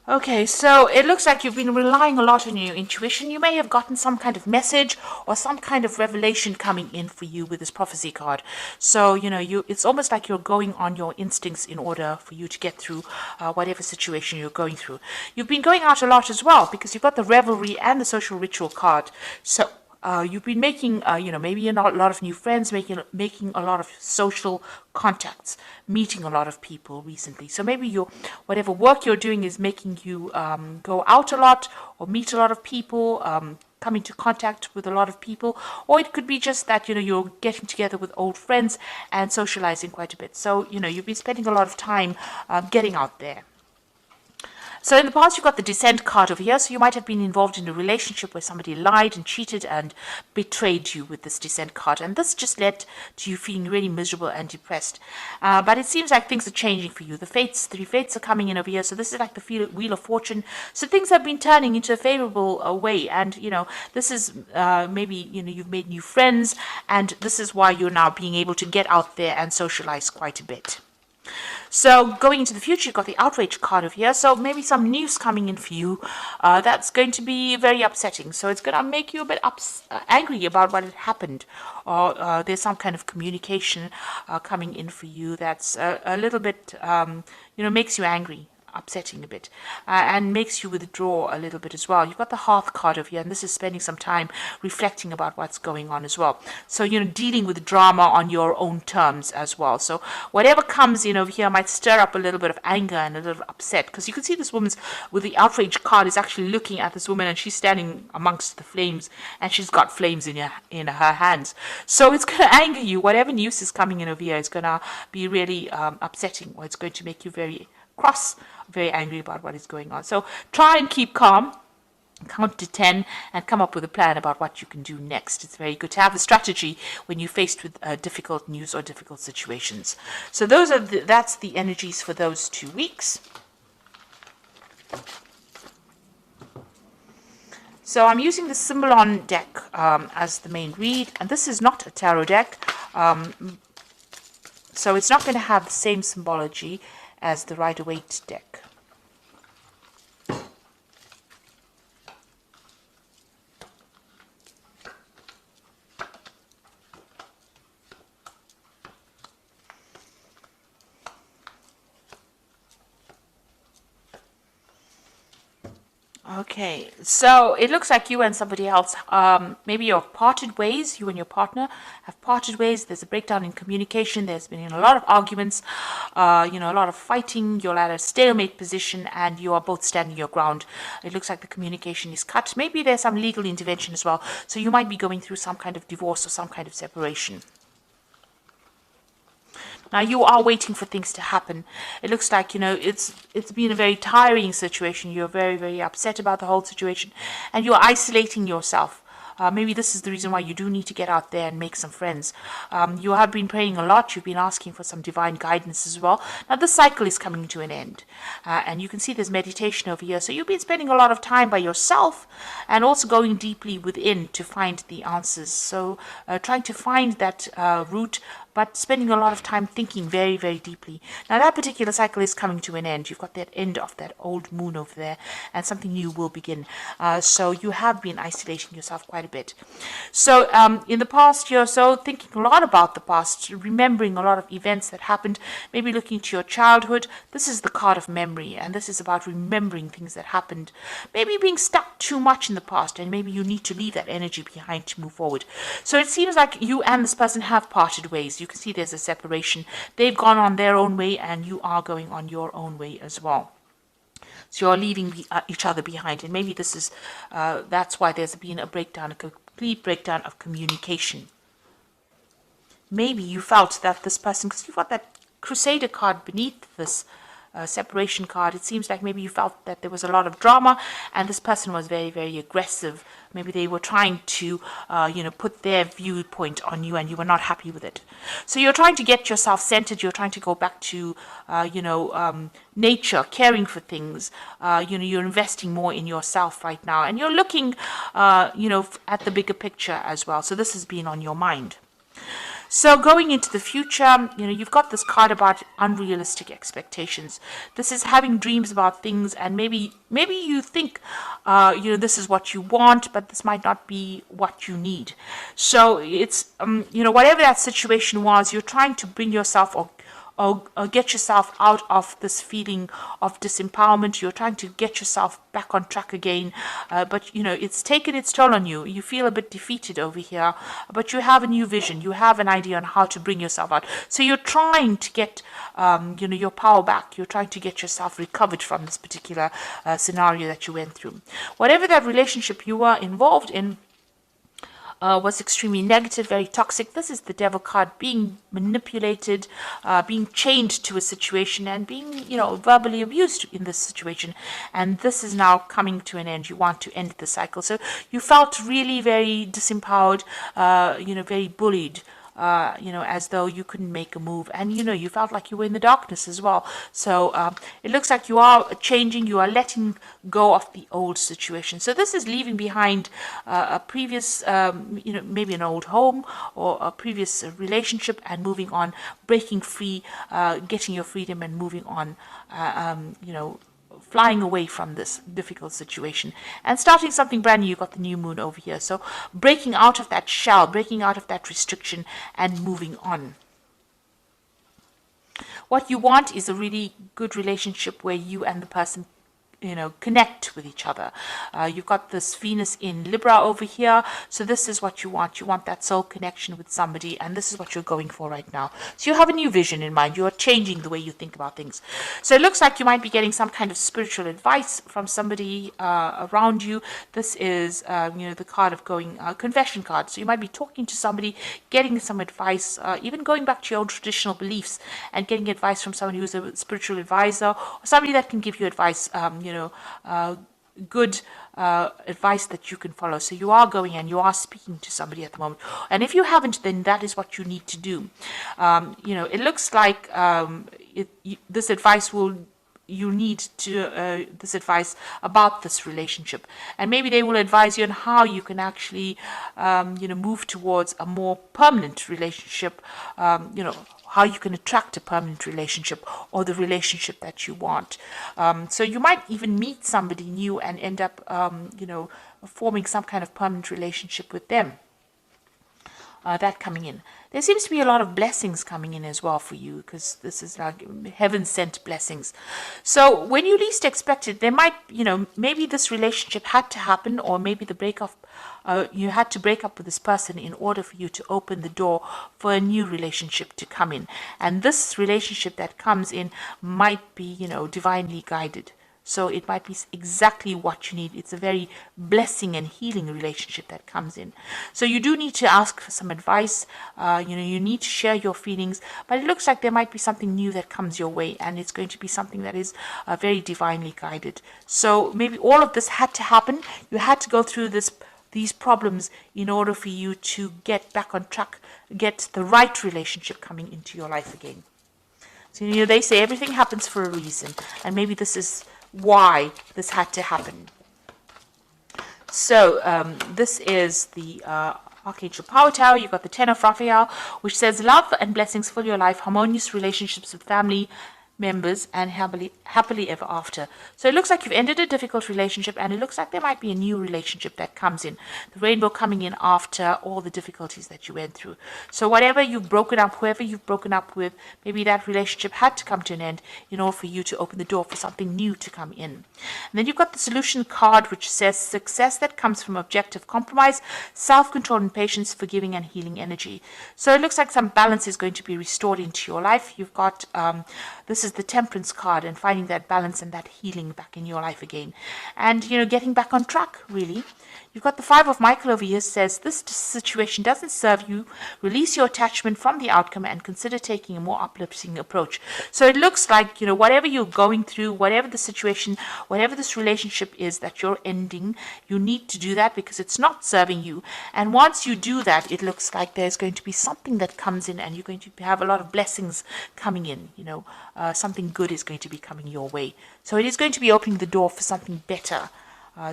Okay, so it looks like you've been relying a lot on your intuition. You may have gotten some kind of message or some kind of revelation coming in for you with this prophecy card. So, it's almost like you're going on your instincts in order for you to get through whatever situation you're going through. You've been going out a lot as well because you've got the revelry and the social ritual card. So, you've been making, maybe a lot of new friends, making a lot of social contacts, meeting a lot of people recently. So maybe whatever work you're doing is making you go out a lot or meet a lot of people, come into contact with a lot of people, or it could be just that you're getting together with old friends and socializing quite a bit. So you've been spending a lot of time getting out there. So in the past, you've got the Descent card over here. So you might have been involved in a relationship where somebody lied and cheated and betrayed you with this Descent card. And this just led to you feeling really miserable and depressed. But it seems like things are changing for you. The three fates are coming in over here. So this is like the Wheel of Fortune. So things have been turning into a favorable way. And, this is maybe, you've made new friends. And this is why you're now being able to get out there and socialize quite a bit. So going into the future, you've got the outrage card over here. So maybe some news coming in for you that's going to be very upsetting. So it's going to make you a bit angry about what had happened. Or there's some kind of communication coming in for you that's a little bit, makes you angry. Upsetting a bit and makes you withdraw a little bit as well. You've got the Hearth card over here, and this is spending some time reflecting about what's going on as well. So dealing with drama on your own terms as well. So whatever comes in over here might stir up a little bit of anger and a little upset, because you can see this woman's with the outrage card is actually looking at this woman, and she's standing amongst the flames, and she's got flames in her hands. So it's going to anger you. Whatever news is coming in over here is going to be really upsetting, or it's going to make you very cross, very angry about what is going on. So try and keep calm, count to 10, and come up with a plan about what you can do next. It's very good to have a strategy when you're faced with difficult news or difficult situations. So that's the energies for those 2 weeks. So I'm using the Symbolon deck as the main read, and this is not a tarot deck, so it's not going to have the same symbology as the Rider-Waite deck. Okay, so it looks like you and somebody else, maybe you've parted ways, you and your partner have parted ways. There's a breakdown in communication. There's been a lot of arguments, a lot of fighting. You're at a stalemate position and you are both standing your ground. It looks like the communication is cut. Maybe there's some legal intervention as well. So you might be going through some kind of divorce or some kind of separation. Now you are waiting for things to happen. It looks like, it's been a very tiring situation. You're very, very upset about the whole situation, and you're isolating yourself. Maybe this is the reason why you do need to get out there and make some friends. You have been praying a lot. You've been asking for some divine guidance as well. Now, this cycle is coming to an end. And you can see there's meditation over here. So you've been spending a lot of time by yourself and also going deeply within to find the answers. So trying to find that root, but spending a lot of time thinking very, very deeply. Now, that particular cycle is coming to an end. You've got that end of that old moon over there, and something new will begin. So you have been isolating yourself quite a bit. So in the past year or so, thinking a lot about the past, remembering a lot of events that happened, maybe looking to your childhood. This is the card of memory, and this is about remembering things that happened. Maybe being stuck too much in the past, and maybe you need to leave that energy behind to move forward. So it seems like you and this person have parted ways. You can see there's a separation. They've gone on their own way, and you are going on your own way as well. So you're leaving each other behind, and maybe this is that's why there's been a breakdown, a complete breakdown of communication. Maybe you felt that this person, because you've got that Crusader card beneath this separation card, it seems like maybe you felt that there was a lot of drama, and this person was very, very aggressive. Maybe they were trying to, put their viewpoint on you, and you were not happy with it. So you're trying to get yourself centered. You're trying to go back to, nature, caring for things. You're investing more in yourself right now, and you're looking, at the bigger picture as well. So this has been on your mind. So going into the future, you've got this card about unrealistic expectations. This is having dreams about things, and maybe you think, this is what you want, but this might not be what you need. So it's, whatever that situation was, you're trying to bring yourself or get yourself out of this feeling of disempowerment. You're trying to get yourself back on track again, but it's taken its toll on you. You feel a bit defeated over here, but you have a new vision. You have an idea on how to bring yourself out. So you're trying to get your power back. You're trying to get yourself recovered from this particular scenario that you went through. Whatever that relationship you were involved in was extremely negative, very toxic. This is the devil card, being manipulated, being chained to a situation, and being, verbally abused in this situation. And this is now coming to an end. You want to end the cycle. So you felt really very disempowered, very bullied. As though you couldn't make a move, and you felt like you were in the darkness as well. So it looks like you are changing, you are letting go of the old situation. So this is leaving behind a previous, maybe an old home or a previous relationship, and moving on, breaking free, getting your freedom, and moving on. Flying away from this difficult situation and starting something brand new. You've got the new moon over here. So breaking out of that shell, breaking out of that restriction, and moving on. What you want is a really good relationship where you and the person connect with each other. You've got this Venus in Libra over here. So this is what you want. You want that soul connection with somebody, and this is what you're going for right now. So you have a new vision in mind. You're changing the way you think about things. So it looks like you might be getting some kind of spiritual advice from somebody around you. This is, the card of going, confession card. So you might be talking to somebody, getting some advice, even going back to your own traditional beliefs and getting advice from somebody who's a spiritual advisor, or somebody that can give you advice, good advice that you can follow. So you are going and you are speaking to somebody at the moment. And if you haven't, then that is what you need to do. It looks like this advice you need to this advice about this relationship, and maybe they will advise you on how you can actually move towards a more permanent relationship, how you can attract a permanent relationship or the relationship that you want. So you might even meet somebody new and end up forming some kind of permanent relationship with them. That coming in. There seems to be a lot of blessings coming in as well for you, because this is like heaven-sent blessings. So when you least expect it, there might, maybe this relationship had to happen, or maybe the breakup, you had to break up with this person in order for you to open the door for a new relationship to come in. And this relationship that comes in might be, divinely guided. So it might be exactly what you need. It's a very blessing and healing relationship that comes in. So you do need to ask for some advice. You need to share your feelings. But it looks like there might be something new that comes your way, and it's going to be something that is very divinely guided. So maybe all of this had to happen. You had to go through these problems in order for you to get back on track, get the right relationship coming into your life again. So they say everything happens for a reason, and maybe this is why this had to happen. So this is the Archangel Power Tower. You've got the Ten of Raphael, which says love and blessings fill your life, harmonious relationships with family members, and happily ever after. So it looks like you've ended a difficult relationship, and it looks like there might be a new relationship that comes in. The rainbow coming in after all the difficulties that you went through. So whatever you've broken up, whoever you've broken up with, maybe that relationship had to come to an end in order for you to open the door for something new to come in. And then you've got the solution card, which says success that comes from objective compromise, self-control and patience, forgiving and healing energy. So it looks like some balance is going to be restored into your life. You've got this is the Temperance card, and finding that balance and that healing back in your life again, and getting back on track, really. You've got the Five of Michael over here, says this situation doesn't serve you. Release your attachment from the outcome and consider taking a more uplifting approach. So it looks like, whatever you're going through, whatever the situation, whatever this relationship is that you're ending, you need to do that because it's not serving you. And once you do that, it looks like there's going to be something that comes in, and you're going to have a lot of blessings coming in. Something good is going to be coming your way. So it is going to be opening the door for something better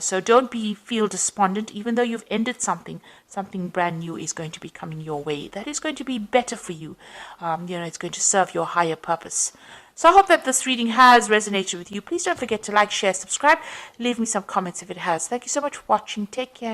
So don't feel despondent, even though you've ended something. Something brand new is going to be coming your way. That is going to be better for you. It's going to serve your higher purpose. So I hope that this reading has resonated with you. Please don't forget to like, share, subscribe. Leave me some comments if it has. Thank you so much for watching. Take care.